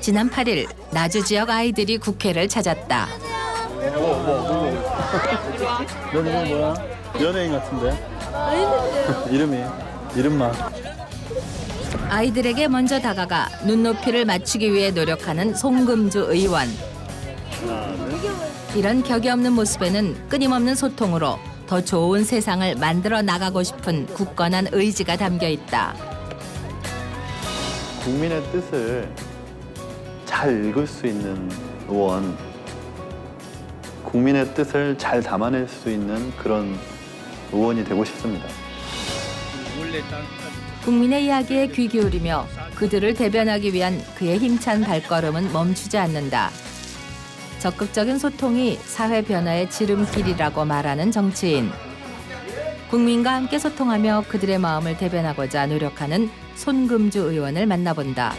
지난 8일 나주 지역 아이들이 국회를 찾았다. 너 이름 뭐야? 연예인 같은데? 이름만. 아이들에게 먼저 다가가 눈높이를 맞추기 위해 노력하는 송금주 의원. 이런 격이 없는 모습에는 끊임없는 소통으로 더 좋은 세상을 만들어 나가고 싶은 굳건한 의지가 담겨 있다. 국민의 뜻을 잘 읽을 수 있는 의원, 국민의 뜻을 잘 담아낼 수 있는 그런 의원이 되고 싶습니다. 국민의 이야기에 귀 기울이며 그들을 대변하기 위한 그의 힘찬 발걸음은 멈추지 않는다. 적극적인 소통이 사회 변화의 지름길이라고 말하는 정치인. 국민과 함께 소통하며 그들의 마음을 대변하고자 노력하는 손금주 의원을 만나본다.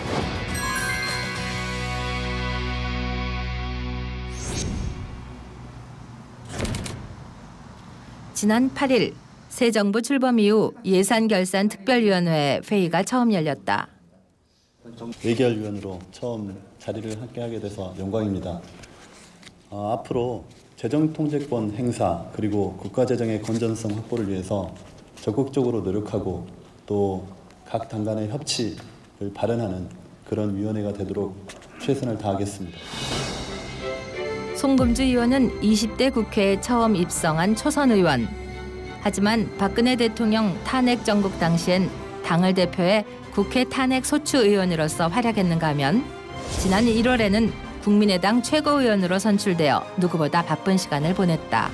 지난 8일 새 정부 출범 이후 예산결산특별위원회 회의가 처음 열렸다. 예결위원으로 처음 자리를 함께하게 돼서 영광입니다. 앞으로 재정통제권 행사 그리고 국가재정의 건전성 확보를 위해서 적극적으로 노력하고 또 각 당 간의 협치를 발현하는 그런 위원회가 되도록 최선을 다하겠습니다. 송금주 의원은 20대 국회에 처음 입성한 초선 의원. 하지만 박근혜 대통령 탄핵 정국 당시엔 당을 대표해 국회 탄핵 소추 의원으로서 활약했는가 하면 지난 1월에는 국민의당 최고위원으로 선출되어 누구보다 바쁜 시간을 보냈다.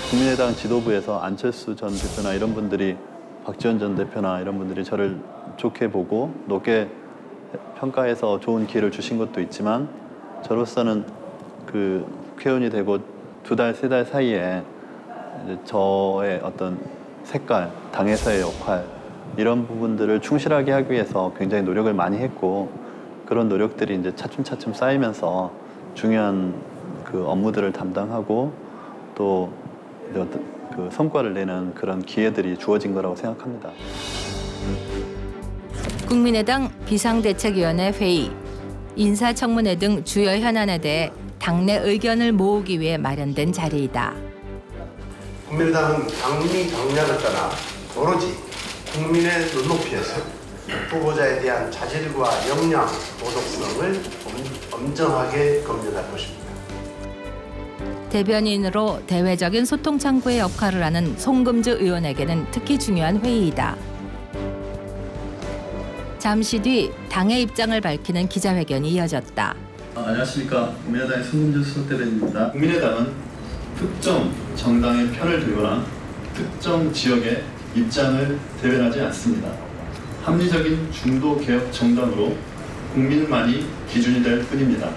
국민의당 지도부에서 안철수 전 대표나 이런 분들이 박지원 전 대표나 이런 분들이 저를 좋게 보고 높게 평가해서 좋은 기회를 주신 것도 있지만 저로서는 그 국회의원이 되고 2달, 3달 사이에 이제 저의 어떤 색깔, 당에서의 역할 이런 부분들을 충실하게 하기 위해서 굉장히 노력을 많이 했고 그런 노력들이 이제 차츰차츰 쌓이면서 중요한 그 업무들을 담당하고 또 이제 어떤 그 성과를 내는 그런 기회들이 주어진 거라고 생각합니다. 국민의당 비상대책위원회 회의, 인사청문회 등 주요 현안에 대해 당내 의견을 모으기 위해 마련된 자리이다. 국민의당은 당리 당략을 떠나 오로지 국민의 눈높이에서 후보자에 대한 자질과 역량, 도덕성을 엄정하게 검증할 것입니다. 대변인으로 대외적인 소통 창구의 역할을 하는 송금주 의원에게는 특히 중요한 회의이다. 잠시 뒤 당의 입장을 밝히는 기자회견이 이어졌다. 안녕하십니까. 국민의당의 송금주 수석대변인입니다. 국민의당은 특정 정당의 편을 들거나 특정 지역의 입장을 대변하지 않습니다. 합리적인 중도 개혁 정당으로 국민만이 기준이 될 뿐입니다.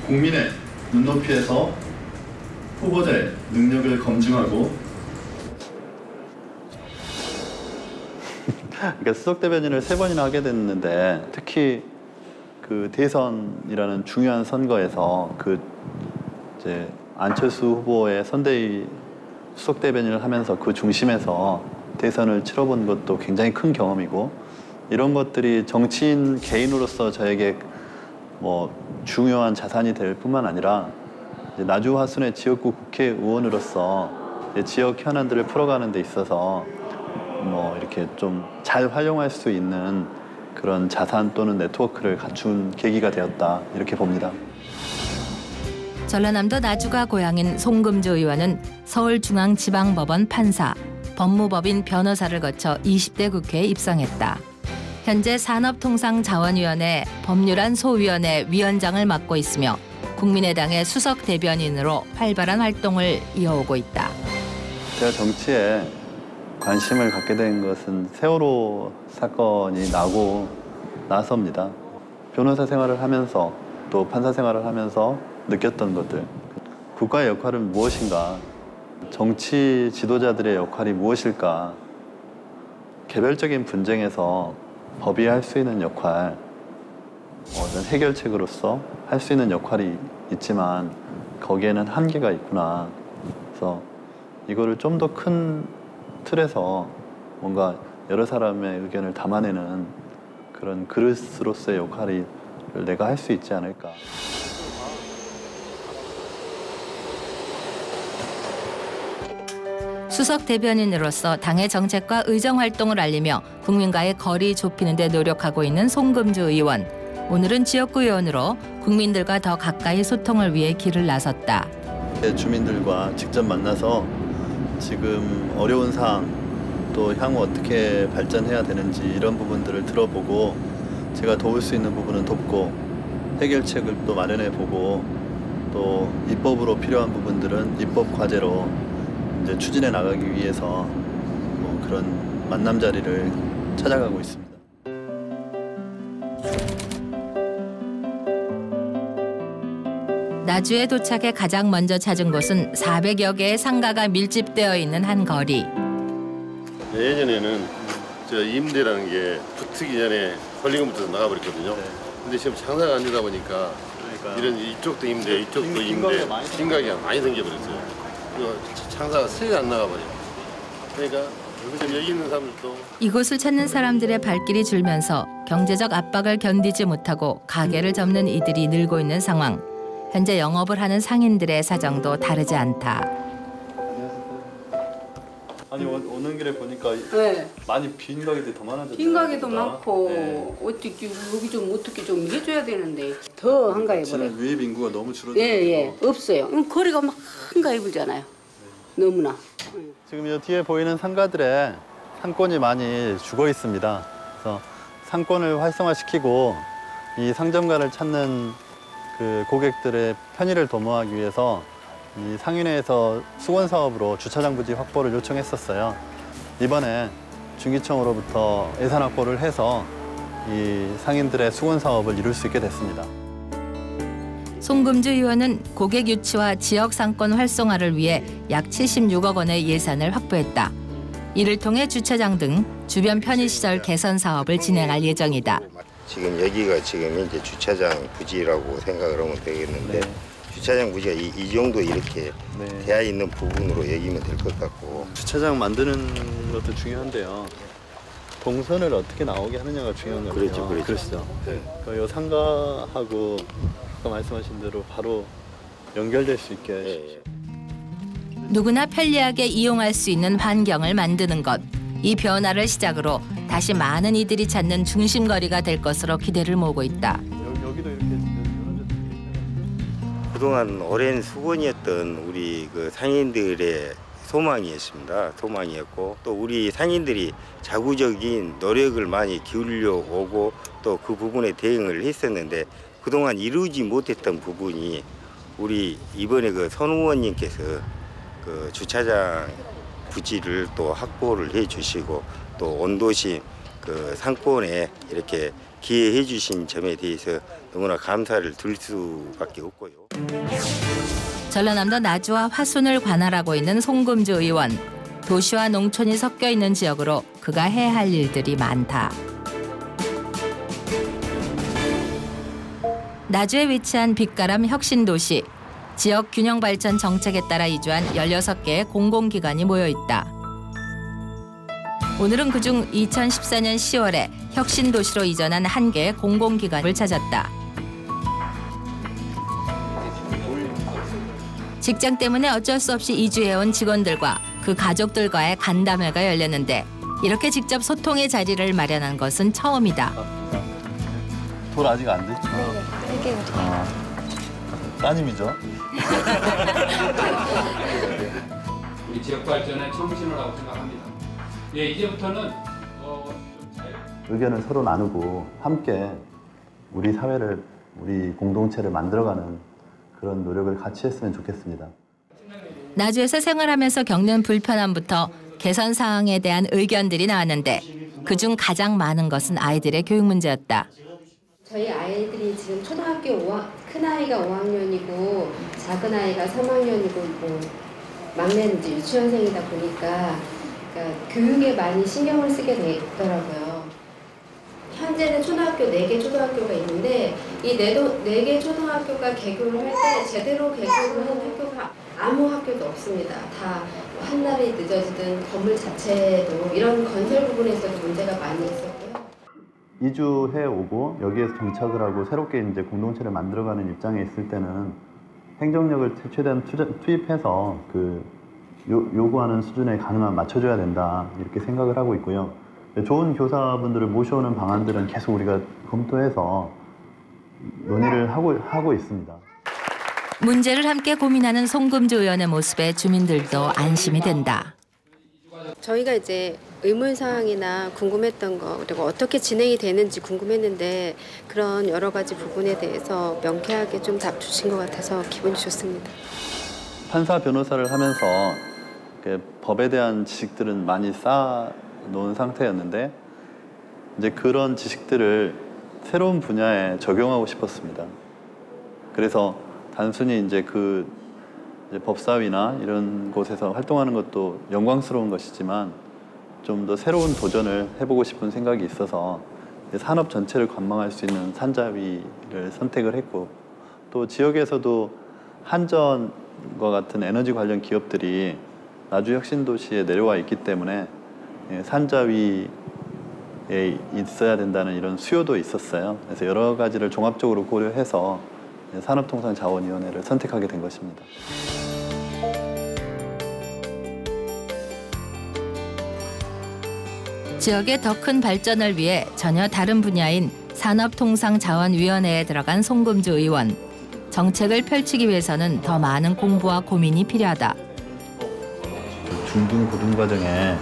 국민의 눈높이에서 후보자의 능력을 검증하고 그러니까 수석 대변인을 3번이나 하게 됐는데 특히 그 대선이라는 중요한 선거에서 그 이제 안철수 후보의 선대위 수석 대변인을 하면서 그 중심에서 대선을 치러본 것도 굉장히 큰 경험이고 이런 것들이 정치인 개인으로서 저에게 뭐 중요한 자산이 될 뿐만 아니라 이제 나주 화순의 지역구 국회의원으로서 지역 현안들을 풀어가는 데 있어서 뭐 이렇게 좀 잘 활용할 수 있는 그런 자산 또는 네트워크를 갖춘 계기가 되었다 이렇게 봅니다. 전라남도 나주가 고향인 송금주 의원은 서울중앙지방법원 판사, 법무법인 변호사를 거쳐 20대 국회에 입성했다. 현재 산업통상자원위원회 법률안 소위원회 위원장을 맡고 있으며 국민의당의 수석 대변인으로 활발한 활동을 이어오고 있다. 제가 정치에 관심을 갖게 된 것은 세월호 사건이 나고 나서입니다. 변호사 생활을 하면서 또 판사 생활을 하면서 느꼈던 것들. 국가의 역할은 무엇인가? 정치 지도자들의 역할이 무엇일까? 개별적인 분쟁에서 법이 할 수 있는 역할, 어떤 해결책으로서 할 수 있는 역할이 있지만 거기에는 한계가 있구나. 그래서 이거를 좀 더 큰 틀에서 뭔가 여러 사람의 의견을 담아내는 그런 그릇으로서의 역할이 내가 할 수 있지 않을까. 수석 대변인으로서 당의 정책과 의정 활동을 알리며 국민과의 거리 좁히는 데 노력하고 있는 송금주 의원. 오늘은 지역구 의원으로 국민들과 더 가까이 소통을 위해 길을 나섰다. 주민들과 직접 만나서 지금 어려운 상황, 또 향후 어떻게 발전해야 되는지 이런 부분들을 들어보고 제가 도울 수 있는 부분은 돕고 해결책을 또 마련해보고 또 입법으로 필요한 부분들은 입법 과제로 이제 추진해 나가기 위해서 뭐 그런 만남 자리를 찾아가고 있습니다. 나주에 도착해 가장 먼저 찾은 곳은 400여 개의 상가가 밀집되어 있는 한 거리. 예전에는 저 임대라는 게 붙기 전에 권리금부터 나가버렸거든요. 근데 지금 장사가 안 되다 보니까 이런 이쪽도 임대, 이쪽도 임대, 빈가게가 많이 생겨버렸어요. 그리고 장사가 세게 안 나가버려요. 그러니까 지금 여기 있는 사람들도 이곳을 찾는 사람들의 발길이 줄면서 경제적 압박을 견디지 못하고 가게를 접는 이들이 늘고 있는 상황. 현재 영업을 하는 상인들의 사정도 다르지 않다. 아니 오는 길에 보니까 네. 많이 빈 가게들이 더 많아졌어요. 빈 가게도 많고 네. 어떻게 여기 좀 어떻게 좀 해줘야 되는데 더 한가해 버려. 유입 인구가 너무 줄어들고 예예 없어요. 거리가 막 한가해 불잖아요. 너무나. 지금 이 뒤에 보이는 상가들에 상권이 많이 죽어 있습니다. 그래서 상권을 활성화시키고 이 상점가를 찾는 그 고객들의 편의를 도모하기 위해서 이 상인회에서 수건 사업으로 주차장 부지 확보를 요청했었어요. 이번에 중기청으로부터 예산 확보를 해서 이 상인들의 수건 사업을 이룰 수 있게 됐습니다. 송금주 의원은 고객 유치와 지역 상권 활성화를 위해 약 76억 원의 예산을 확보했다. 이를 통해 주차장 등 주변 편의시설 개선 사업을 진행할 예정이다. 지금 여기가 지금 이제 주차장 부지라고 생각을 하면 되겠는데 네. 주차장 부지가 이 정도 이렇게 네. 되어 있는 부분으로 여기면 될 것 같고 주차장 만드는 것도 중요한데요. 동선을 어떻게 나오게 하느냐가 중요한 거죠. 그렇죠. 네. 이 상가하고 아까 말씀하신 대로 바로 연결될 수 있게 네. 누구나 편리하게 이용할 수 있는 환경을 만드는 것. 이 변화를 시작으로 다시 많은 이들이 찾는 중심거리가 될 것으로 기대를 모으고 있다. 여기도 이렇게 그동안 오랜 수건이었던 우리 그 상인들의 소망이었습니다. 소망이었고 또 우리 상인들이 자구적인 노력을 많이 기울여 오고 또 그 부분에 대응을 했었는데 그동안 이루지 못했던 부분이 우리 이번에 그 선 의원님께서 그 주차장 부지를 또 확보를 해주시고 또 온도심 그 상권에 이렇게 기여해 주신 점에 대해서 너무나 감사를 들 수밖에 없고요. 전라남도 나주와 화순을 관할하고 있는 송금주 의원. 도시와 농촌이 섞여 있는 지역으로 그가 해야 할 일들이 많다. 나주에 위치한 빛가람 혁신도시. 지역 균형 발전 정책에 따라 이주한 16개의 공공기관이 모여 있다. 오늘은 그중 2014년 10월에 혁신도시로 이전한 한 개의 공공기관을 찾았다. 직장 때문에 어쩔 수 없이 이주해온 직원들과 그 가족들과의 간담회가 열렸는데 이렇게 직접 소통의 자리를 마련한 것은 처음이다. 돌 아직 안 됐죠? 네, 이게 따님이죠? 우리 지역 발전의 청신호라고 생각합니다. 예, 이제부터는 좀 의견을 서로 나누고 함께 우리 사회를, 우리 공동체를 만들어가는 그런 노력을 같이 했으면 좋겠습니다. 나주에서 생활하면서 겪는 불편함부터 개선 사항에 대한 의견들이 나왔는데 그중 가장 많은 것은 아이들의 교육 문제였다. 저희 아이들이 지금 초등학교 큰 아이가 5학년이고 작은 아이가 3학년이고 뭐 막내는 이제 유치원생이다 보니까 그러니까 교육에 많이 신경을 쓰게 되더라고요. 현재는 초등학교 4개 초등학교가 있는데 이 4개 초등학교가 개교를 할 때 제대로 개교를 하는 학교가 아무 학교도 없습니다. 다 한 달이 늦어지든 건물 자체도 이런 건설 부분에서도 문제가 많이 있었고요. 이주해 오고 여기에서 정착을 하고 새롭게 이제 공동체를 만들어가는 입장에 있을 때는 행정력을 최대한 투입해서 그 요구하는 수준에 가능한 맞춰줘야 된다 이렇게 생각을 하고 있고요. 좋은 교사분들을 모셔오는 방안들은 계속 우리가 검토해서 논의를 하고 있습니다. 문제를 함께 고민하는 송금주 의원의 모습에 주민들도 안심이 된다. 저희가 이제 의문사항이나 궁금했던 거 그리고 어떻게 진행이 되는지 궁금했는데 그런 여러 가지 부분에 대해서 명쾌하게 좀 답 주신 것 같아서 기분이 좋습니다. 판사 변호사를 하면서 그 법에 대한 지식들은 많이 쌓아놓은 상태였는데 이제 그런 지식들을 새로운 분야에 적용하고 싶었습니다. 그래서 단순히 이제 이제 법사위나 이런 곳에서 활동하는 것도 영광스러운 것이지만 좀 더 새로운 도전을 해보고 싶은 생각이 있어서 산업 전체를 관망할 수 있는 산자위를 선택을 했고 또 지역에서도 한전과 같은 에너지 관련 기업들이 나주혁신도시에 내려와 있기 때문에 산자위에 있어야 된다는 이런 수요도 있었어요. 그래서 여러 가지를 종합적으로 고려해서 산업통상자원위원회를 선택하게 된 것입니다. 지역의 더 큰 발전을 위해 전혀 다른 분야인 산업통상자원위원회에 들어간 송금주 의원. 정책을 펼치기 위해서는 더 많은 공부와 고민이 필요하다. 중등고등과정에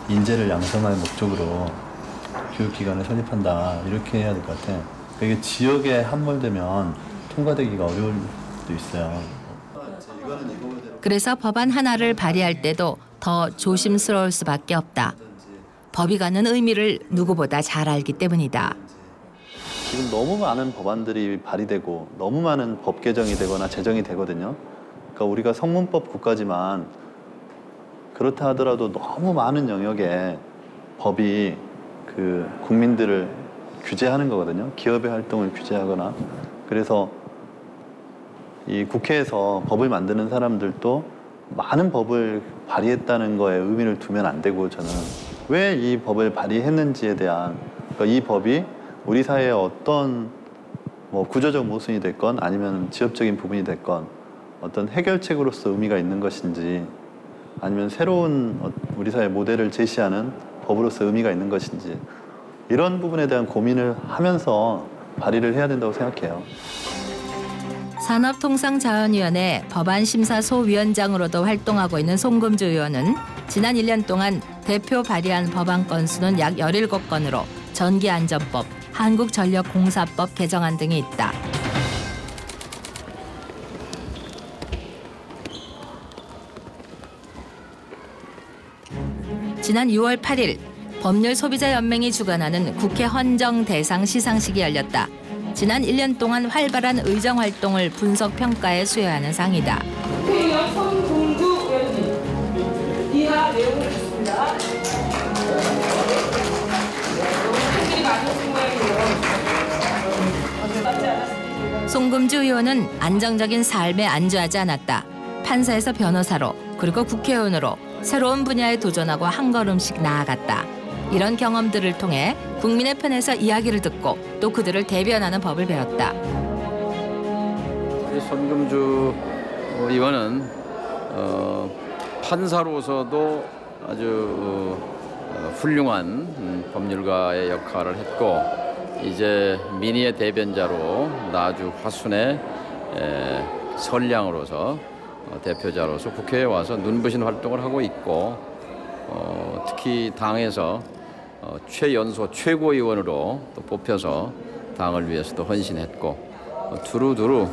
인재를 양성할 목적으로 교육기관을 설립한다 이렇게 해야 될 것 같아. 이게 지역에 함몰되면 통과되기가 어려울 수도 있어요. 그래서 법안 하나를 발의할 때도 더 조심스러울 수밖에 없다. 법이 갖는 의미를 누구보다 잘 알기 때문이다. 지금 너무 많은 법안들이 발의되고 너무 많은 법 개정이 되거나 제정이 되거든요. 그러니까 우리가 성문법 국가지만 그렇다 하더라도 너무 많은 영역에 법이 그 국민들을 규제하는 거거든요. 기업의 활동을 규제하거나. 그래서 이 국회에서 법을 만드는 사람들도 많은 법을 발의했다는 거에 의미를 두면 안 되고 저는 왜 이 법을 발의했는지에 대한 그러니까 이 법이 우리 사회의 어떤 구조적 모순이 됐건 아니면 지엽적인 부분이 됐건 어떤 해결책으로서 의미가 있는 것인지 아니면 새로운 우리 사회 모델을 제시하는 법으로서 의미가 있는 것인지 이런 부분에 대한 고민을 하면서 발의를 해야 된다고 생각해요. 산업통상자원위원회 법안심사소위원장으로도 활동하고 있는 송금주 의원은 지난 1년 동안 대표 발의한 법안 건수는 약 17건으로 전기안전법, 한국전력공사법 개정안 등이 있다. 지난 6월 8일 법률소비자연맹이 주관하는 국회 헌정 대상 시상식이 열렸다. 지난 1년 동안 활발한 의정활동을 분석평가에 수여하는 상이다. 국회의원 송금주 의원님, 이하 내용을 듣습니다. 팬들이 많이 오신 모양이에요. 송금주 의원은 안정적인 삶에 안주하지 않았다. 판사에서 변호사로 그리고 국회의원으로 새로운 분야에 도전하고 한 걸음씩 나아갔다. 이런 경험들을 통해 국민의 편에서 이야기를 듣고 또 그들을 대변하는 법을 배웠다. 송금주 의원은 판사로서도 아주 훌륭한 법률가의 역할을 했고 이제 민의의 대변자로 나주 화순의 선량으로서 대표자로서 국회에 와서 눈부신 활동을 하고 있고 특히 당에서 최연소 최고위원으로 또 뽑혀서 당을 위해서도 헌신했고 두루두루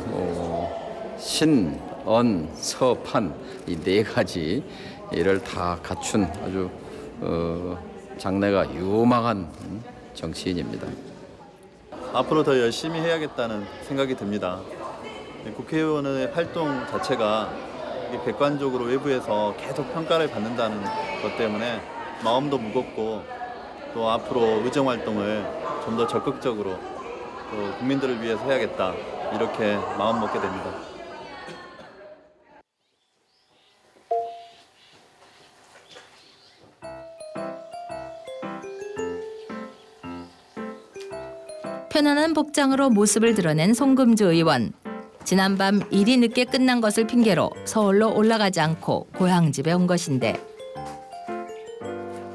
신, 언, 서, 판 이 네 가지 이를 다 갖춘 아주 장래가 유망한 정치인입니다. 앞으로 더 열심히 해야겠다는 생각이 듭니다. 국회의원의 활동 자체가 객관적으로 외부에서 계속 평가를 받는다는 것 때문에 마음도 무겁고 또 앞으로 의정활동을 좀 더 적극적으로 또 국민들을 위해서 해야겠다 이렇게 마음 먹게 됩니다. 편안한 복장으로 모습을 드러낸 송금주 의원. 지난밤 일이 늦게 끝난 것을 핑계로 서울로 올라가지 않고 고향집에 온 것인데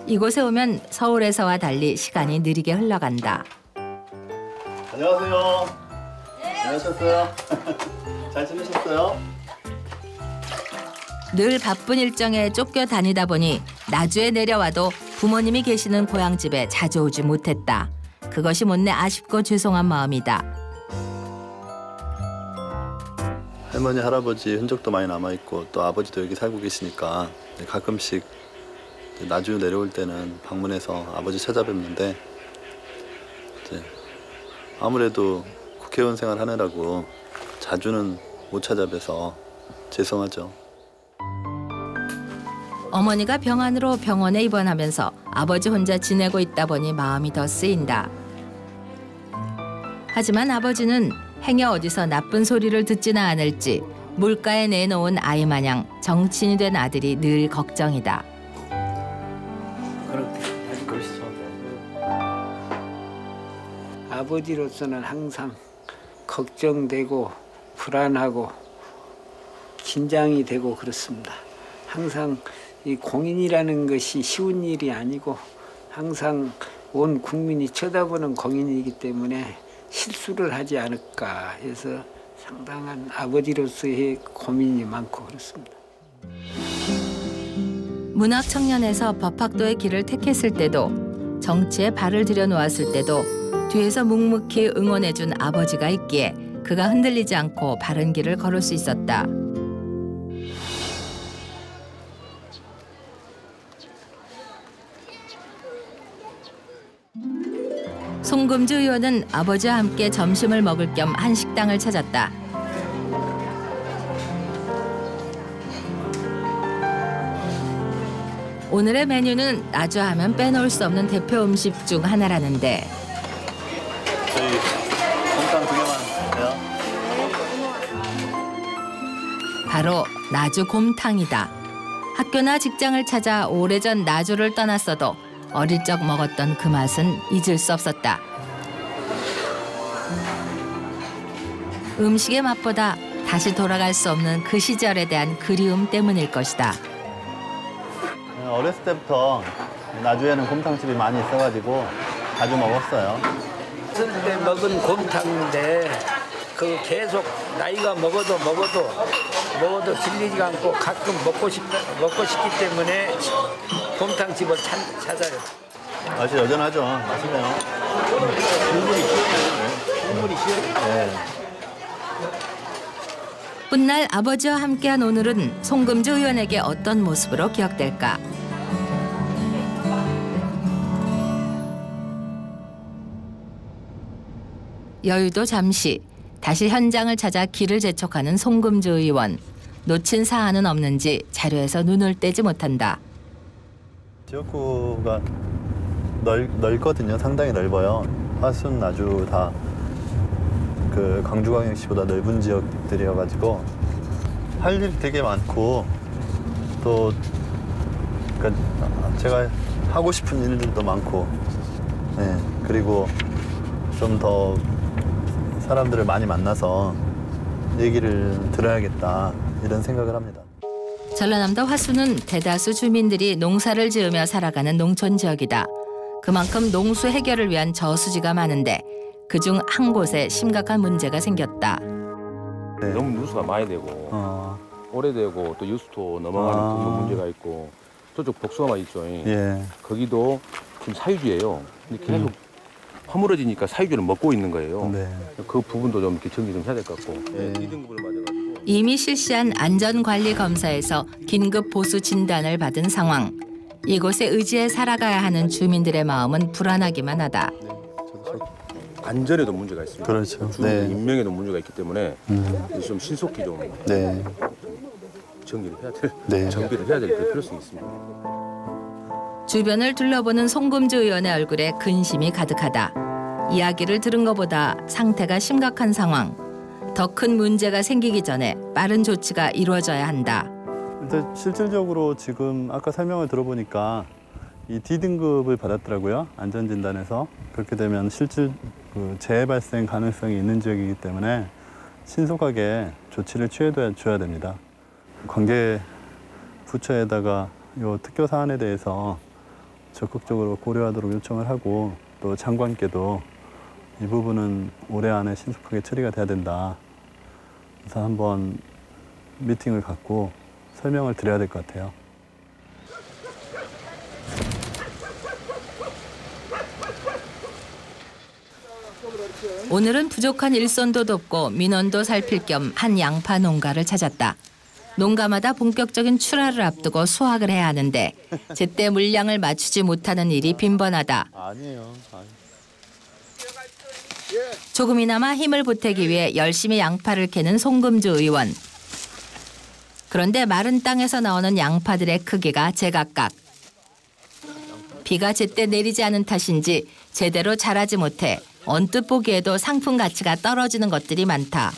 이곳에 오면 서울에서와 달리 시간이 느리게 흘러간다. 안녕하세요. 안녕하셨어요? 잘 지내셨어요? 늘 바쁜 일정에 쫓겨 다니다 보니 나주에 내려와도 부모님이 계시는 고향집에 자주 오지 못했다. 그것이 못내 아쉽고 죄송한 마음이다. 할머니, 할아버지 흔적도 많이 남아있고 또 아버지도 여기 살고 계시니까 가끔씩 나주 내려올 때는 방문해서 아버지 찾아뵙는데 이제 아무래도 국회의원 생활 하느라고 자주는 못 찾아뵈서 죄송하죠. 어머니가 병환으로 병원에 입원하면서 아버지 혼자 지내고 있다 보니 마음이 더 쓰인다. 하지만 아버지는 행여 어디서 나쁜 소리를 듣지는 않을지 물가에 내놓은 아이 마냥 정치인이 된 아들이 늘 걱정이다. 그러시죠. 아버지로서는 항상 걱정되고 불안하고 긴장이 되고 그렇습니다. 항상 이 공인이라는 것이 쉬운 일이 아니고 항상 온 국민이 쳐다보는 공인이기 때문에 실수를 하지 않을까 해서 상당한 아버지로서의 고민이 많고 그렇습니다. 문학 청년에서 법학도의 길을 택했을 때도 정치에 발을 들여놓았을 때도 뒤에서 묵묵히 응원해준 아버지가 있기에 그가 흔들리지 않고 바른 길을 걸을 수 있었다. 송금주 의원은 아버지와 함께 점심을 먹을 겸 한식당을 찾았다. 오늘의 메뉴는 나주하면 빼놓을 수 없는 대표 음식 중 하나라는데 저희 곰탕 2개만 돼요? 바로 나주 곰탕이다. 학교나 직장을 찾아 오래전 나주를 떠났어도 어릴 적 먹었던 그 맛은 잊을 수 없었다. 음식의 맛보다 다시 돌아갈 수 없는 그 시절에 대한 그리움 때문일 것이다. 어렸을 때부터 나주에는 곰탕집이 많이 있어가지고 자주 먹었어요. 어렸을 때 먹은 곰탕인데 그 계속 나이가 먹어도 질리지가 않고 가끔 먹고 싶기 때문에 곰탕집을 찾아요. 맛이 여전하죠. 맛있네요. 국물이 시원해요. 훗날 아버지와 함께한 오늘은 송금주 의원에게 어떤 모습으로 기억될까? 여유도 잠시 다시 현장을 찾아 길을 재촉하는 송금주 의원. 놓친 사안은 없는지 자료에서 눈을 떼지 못한다. 지역구가 넓거든요. 상당히 넓어요. 화순, 나주 다 그 광주광역시보다 넓은 지역들이어가지고 할 일이 되게 많고 또 그러니까 제가 하고 싶은 일들도 많고 그리고 좀 더 사람들을 많이 만나서 얘기를 들어야겠다 이런 생각을 합니다. 전라남도 화순은 대다수 주민들이 농사를 지으며 살아가는 농촌 지역이다. 그만큼 농수 해결을 위한 저수지가 많은데 그중 한 곳에 심각한 문제가 생겼다. 너무 누수가 많이 되고 오래되고 또 유수도 넘어가는 그런 문제가 있고 저쪽 복숭아만 있죠. 거기도 지금 사유지예요. 근데 계속 허물어지니까 사유지를 먹고 있는 거예요. 그 부분도 좀 정리 좀 해야 될 것 같고. 2등급을 맞아가지고. 이미 실시한 안전관리 검사에서 긴급 보수 진단을 받은 상황. 이곳에 의지해 살아가야 하는 주민들의 마음은 불안하기만 하다. 안전에도 문제가 있습니다. 그렇죠. 주민 인명에도 문제가 있기 때문에 좀 신속히 좀 정비를 해야 될 필요성이 있습니다. 주변을 둘러보는 송금주 의원의 얼굴에 근심이 가득하다. 이야기를 들은 것보다 상태가 심각한 상황. 더 큰 문제가 생기기 전에 빠른 조치가 이루어져야 한다. 근데 실질적으로 지금 아까 설명을 들어보니까 이 D등급을 받았더라고요. 안전진단에서. 그렇게 되면 그 재해 발생 가능성이 있는 지역이기 때문에 신속하게 조치를 취해줘야 됩니다. 관계 부처에다가 이 특교 사안에 대해서 적극적으로 고려하도록 요청을 하고 또 장관께도 이 부분은 올해 안에 신속하게 처리가 돼야 된다. 그래서 한번 미팅을 갖고 설명을 드려야 될 것 같아요. 오늘은 부족한 일손도 돕고 민원도 살필 겸 한 양파 농가를 찾았다. 농가마다 본격적인 출하를 앞두고 수확을 해야 하는데 제때 물량을 맞추지 못하는 일이 빈번하다. 아니에요. 조금이나마 힘을 보태기 위해 열심히 양파를 캐는 송금주 의원. 그런데 마른 땅에서 나오는 양파들의 크기가 제각각. 비가 제때 내리지 않은 탓인지 제대로 자라지 못해 언뜻 보기에도 상품 가치가 떨어지는 것들이 많다.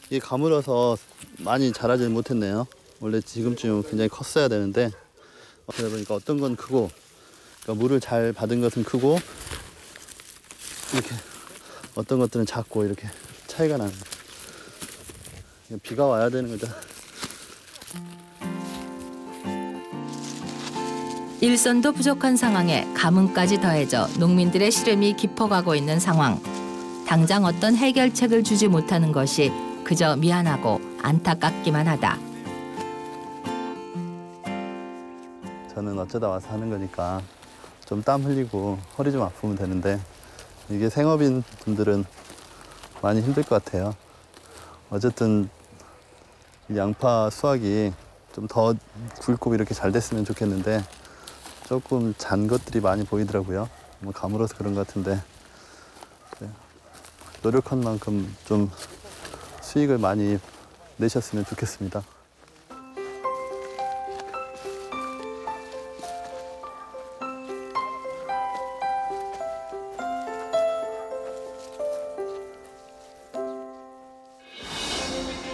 이게 가물어서 많이 자라지 못했네요. 원래 지금쯤 굉장히 컸어야 되는데 그러다 보니까 어떤 건 크고 그러니까 물을 잘 받은 것은 크고 이렇게 어떤 것들은 작고 이렇게 차이가 나는 거예요. 비가 와야 되는 거죠. 일손도 부족한 상황에 가뭄까지 더해져 농민들의 시름이 깊어가고 있는 상황. 당장 어떤 해결책을 주지 못하는 것이 그저 미안하고 안타깝기만 하다. 저는 어쩌다 와서 하는 거니까 좀 땀 흘리고 허리 좀 아프면 되는데 이게 생업인 분들은 많이 힘들 것 같아요. 어쨌든 양파 수확이 좀 더 굵고 이렇게 잘 됐으면 좋겠는데 조금 잔 것들이 많이 보이더라고요. 뭐 가물어서 그런 것 같은데 노력한 만큼 좀 수익을 많이 내셨으면 좋겠습니다.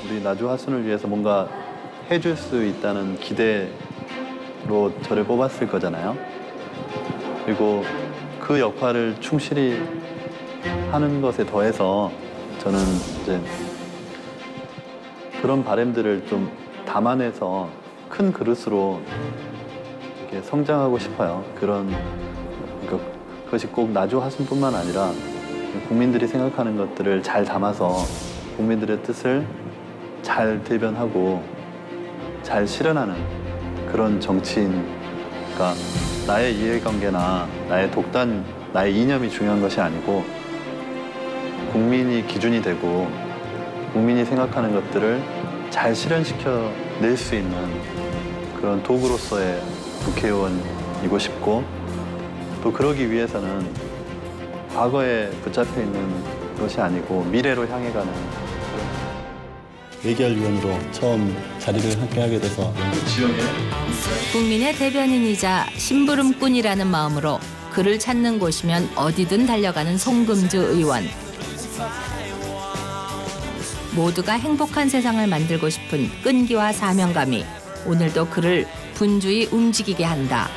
우리 나주 하순을 위해서 뭔가 해줄 수 있다는 기대로 저를 뽑았을 거잖아요. 그리고 그 역할을 충실히 하는 것에 더해서 저는 이제 그런 바람들을 좀 담아내서 큰 그릇으로 이렇게 성장하고 싶어요. 그러니까 그것이 꼭 나주 하순뿐만 아니라 국민들이 생각하는 것들을 잘 담아서 국민들의 뜻을 잘 대변하고 잘 실현하는 그런 정치인. 그러니까 나의 이해관계나 나의 독단, 나의 이념이 중요한 것이 아니고 국민이 기준이 되고 국민이 생각하는 것들을 잘 실현시켜 낼 수 있는 그런 도구로서의 국회의원이고 싶고 또 그러기 위해서는 과거에 붙잡혀 있는 것이 아니고 미래로 향해 가는 예결위원으로 처음 자리를 함께 하게 돼서 국민의 대변인이자 심부름꾼이라는 마음으로 그를 찾는 곳이면 어디든 달려가는 송금주 의원. 모두가 행복한 세상을 만들고 싶은 끈기와 사명감이 오늘도 그를 분주히 움직이게 한다.